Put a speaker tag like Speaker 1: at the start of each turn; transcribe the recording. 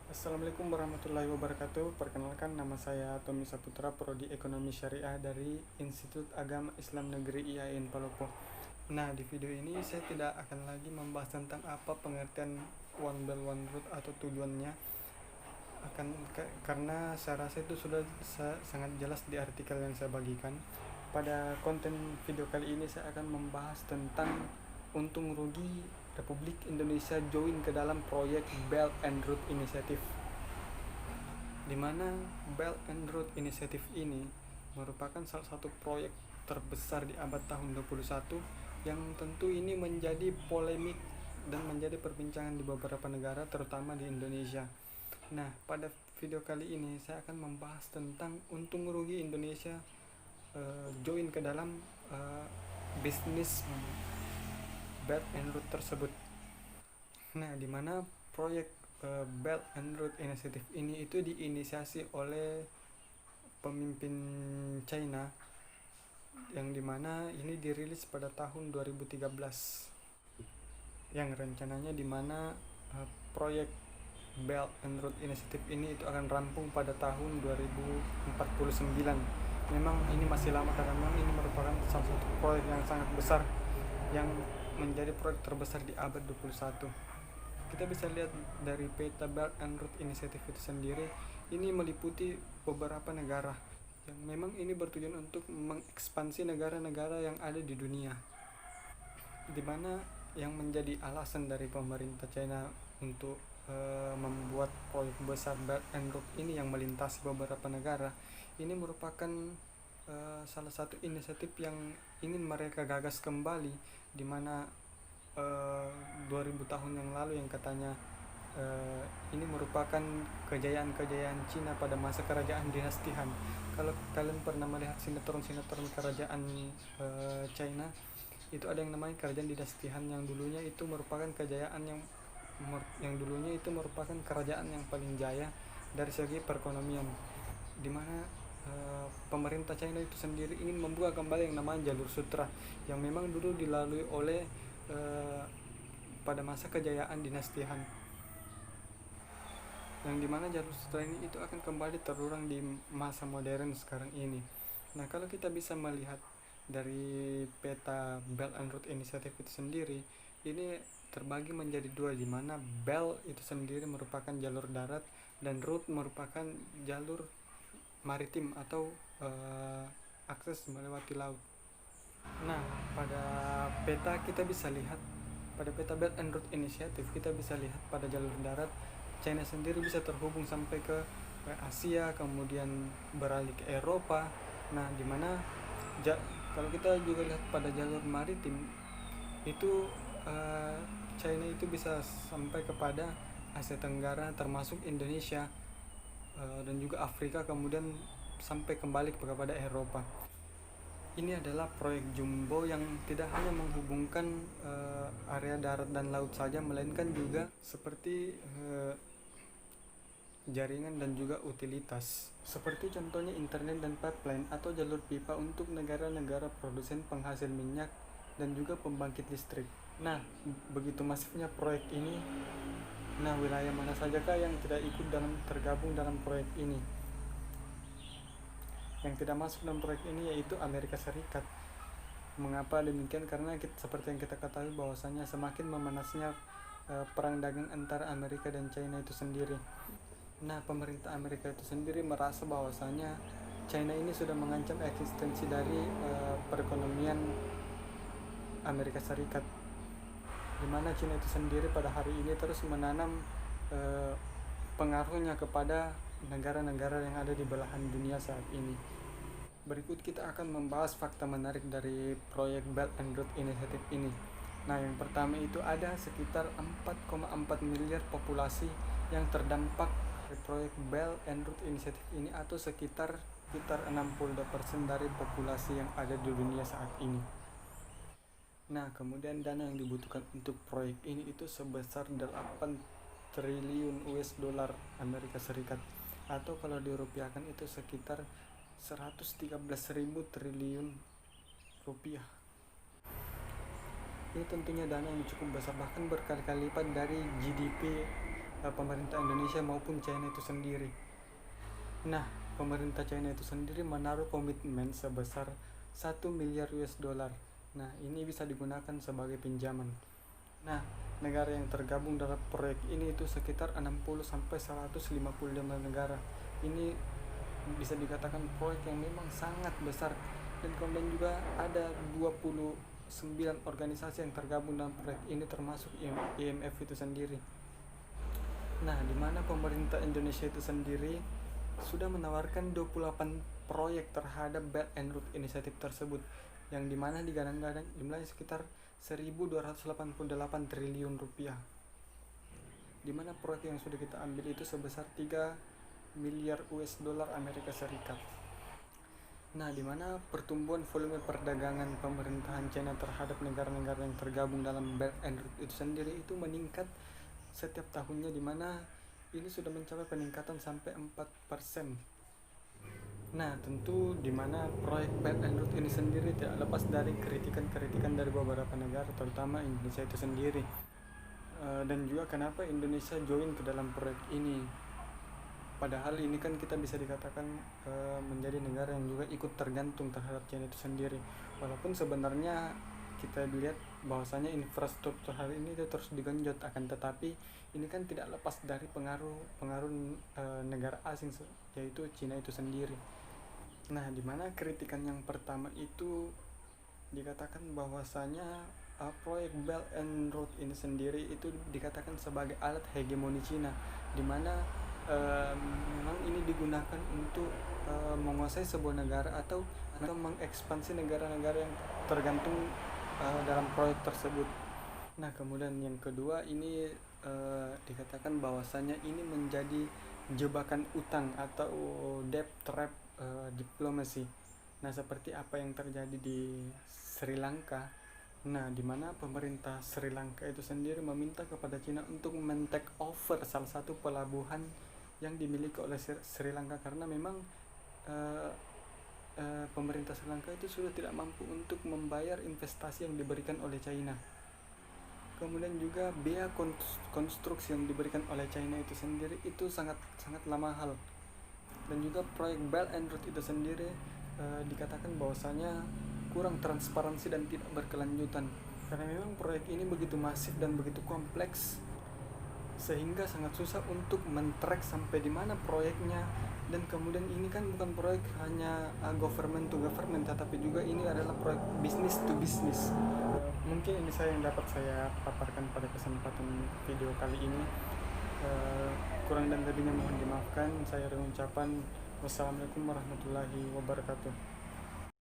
Speaker 1: Assalamualaikum warahmatullahi wabarakatuh. Perkenalkan, nama saya Tommy Saputra, Prodi Ekonomi Syariah dari Institut Agama Islam Negeri IAIN Palopo. Nah, di video ini saya tidak akan lagi membahas tentang apa pengertian One Belt One Road atau tujuannya, karena saya rasa itu sudah sangat jelas di artikel yang saya bagikan. Pada konten video kali ini saya akan membahas tentang untung rugi Republik Indonesia join ke dalam proyek Belt and Road Initiative, di mana Belt and Road Initiative ini merupakan salah satu proyek terbesar di abad tahun 21 yang tentu ini menjadi polemik dan menjadi perbincangan di beberapa negara, terutama di Indonesia. Nah, pada video kali ini saya akan membahas tentang untung rugi Indonesia join ke dalam bisnis Belt and Road tersebut. Nah, di mana proyek Belt and Road Initiative ini itu diinisiasi oleh pemimpin China, yang dimana ini dirilis pada tahun 2013, yang rencananya dimana proyek Belt and Road Initiative ini itu akan rampung pada tahun 2049. Memang ini masih lama karena memang ini merupakan salah satu proyek yang sangat besar, yang menjadi proyek terbesar di abad 21. Kita bisa lihat dari peta Belt and Road Initiative itu sendiri, ini meliputi beberapa negara yang memang ini bertujuan untuk mengekspansi negara-negara yang ada di dunia, di mana yang menjadi alasan dari pemerintah China untuk membuat proyek besar Belt and Road ini yang melintasi beberapa negara. Ini merupakan salah satu inisiatif yang ingin mereka gagas kembali, di mana 2000 tahun yang lalu yang katanya ini merupakan kejayaan-kejayaan Cina pada masa kerajaan dinasti Han. Kalau kalian pernah melihat sinetron-sinetron kerajaan China, itu ada yang namanya kerajaan dinasti Han, yang dulunya itu merupakan kejayaan yang dulunya itu merupakan kerajaan yang paling jaya dari segi perekonomian, di mana pemerintah China itu sendiri ingin membuka kembali yang namanya jalur sutra, yang memang dulu dilalui oleh pada masa kejayaan dinasti Han, yang dimana jalur sutra ini itu akan kembali terulang di masa modern sekarang ini. Nah, kalau kita bisa melihat dari peta Belt and Road Initiative itu sendiri, ini terbagi menjadi dua, di mana Belt itu sendiri merupakan jalur darat dan Road merupakan jalur maritim atau akses melewati laut. Nah, pada peta kita bisa lihat, pada peta Belt and Road Initiative kita bisa lihat pada jalur darat China sendiri bisa terhubung sampai ke Asia, kemudian beralih ke Eropa. Nah, dimana kalau kita juga lihat pada jalur maritim itu China itu bisa sampai kepada Asia Tenggara termasuk Indonesia dan juga Afrika, kemudian sampai kembali kepada Eropa. Ini adalah proyek jumbo yang tidak hanya menghubungkan area darat dan laut saja, melainkan juga seperti jaringan dan juga utilitas, seperti contohnya internet dan pipeline atau jalur pipa untuk negara-negara produsen penghasil minyak dan juga pembangkit listrik. Nah, begitu masifnya proyek ini, nah wilayah mana sajakah yang tidak ikut tergabung dalam proyek ini? Yang tidak masuk dalam proyek ini yaitu Amerika Serikat. Mengapa demikian? Karena seperti yang kita ketahui bahwasanya semakin memanasnya perang dagang antara Amerika dan China itu sendiri. Nah, pemerintah Amerika itu sendiri merasa bahwasanya China ini sudah mengancam eksistensi dari perekonomian Amerika Serikat, di mana China itu sendiri pada hari ini terus menanam pengaruhnya kepada negara-negara yang ada di belahan dunia saat ini. Berikut kita akan membahas fakta menarik dari proyek Belt and Road Initiative ini. Nah, yang pertama itu ada sekitar 4,4 miliar populasi yang terdampak dari proyek Belt and Road Initiative ini, atau sekitar 62% dari populasi yang ada di dunia saat ini. Nah, kemudian dana yang dibutuhkan untuk proyek ini itu sebesar 8 triliun US dollar Amerika Serikat, atau kalau dirupiahkan itu sekitar 113.000 triliun rupiah. Ini tentunya dana yang cukup besar, bahkan berkali-kali lipat dari GDP pemerintah Indonesia maupun China itu sendiri. Nah, pemerintah China itu sendiri menaruh komitmen sebesar 1 miliar US dollar. Nah, ini bisa digunakan sebagai pinjaman. Nah, negara yang tergabung dalam proyek ini itu sekitar 60 sampai 155 negara. Ini bisa dikatakan proyek yang memang sangat besar, dan kemudian juga ada 29 organisasi yang tergabung dalam proyek ini termasuk IMF itu sendiri. Nah, di mana pemerintah Indonesia itu sendiri sudah menawarkan 28 proyek terhadap Belt and Road Initiative tersebut, yang dimana digadang-gadang jumlahnya sekitar 1.288 triliun rupiah, dimana proyek yang sudah kita ambil itu sebesar 3 miliar US dollar Amerika Serikat. Nah, dimana pertumbuhan volume perdagangan pemerintahan China terhadap negara-negara yang tergabung dalam Belt and Road itu sendiri itu meningkat setiap tahunnya, dimana ini sudah mencapai peningkatan sampai 4%. Nah, tentu di mana proyek Belt and Road ini sendiri tidak lepas dari kritikan-kritikan dari beberapa negara, terutama Indonesia itu sendiri. Dan juga kenapa Indonesia join ke dalam proyek ini. Padahal ini kan kita bisa dikatakan menjadi negara yang juga ikut tergantung terhadap China itu sendiri. Walaupun sebenarnya kita lihat bahwasanya infrastruktur hari ini itu terus digenjot, akan tetapi ini kan tidak lepas dari pengaruh negara asing, yaitu China itu sendiri. Nah, di mana kritikan yang pertama itu dikatakan bahwasanya proyek Belt and Road ini sendiri itu dikatakan sebagai alat hegemoni China, di mana memang ini digunakan untuk menguasai sebuah negara atau mengekspansi negara-negara yang tergantung dalam proyek tersebut. Nah, kemudian yang kedua ini dikatakan bahwasanya ini menjadi jebakan utang atau debt trap diplomasi. Nah, seperti apa yang terjadi di Sri Lanka. Nah, di mana pemerintah Sri Lanka itu sendiri meminta kepada China untuk men-take over salah satu pelabuhan yang dimiliki oleh Sri Lanka, karena memang pemerintah Sri Lanka itu sudah tidak mampu untuk membayar investasi yang diberikan oleh China. Kemudian juga biaya konstruksi yang diberikan oleh China itu sendiri itu sangatlah mahal. Dan juga proyek Belt and Road itu sendiri dikatakan bahwasanya kurang transparansi dan tidak berkelanjutan, karena memang proyek ini begitu masif dan begitu kompleks sehingga sangat susah untuk men-track sampai di mana proyeknya. Dan kemudian ini kan bukan proyek hanya government to government, tetapi juga ini adalah proyek business to business. Mungkin ini yang dapat saya paparkan pada kesempatan video kali ini. Kurang dan lebihnya mohon dimaafkan. Saya dengan ucapan wassalamualaikum warahmatullahi wabarakatuh.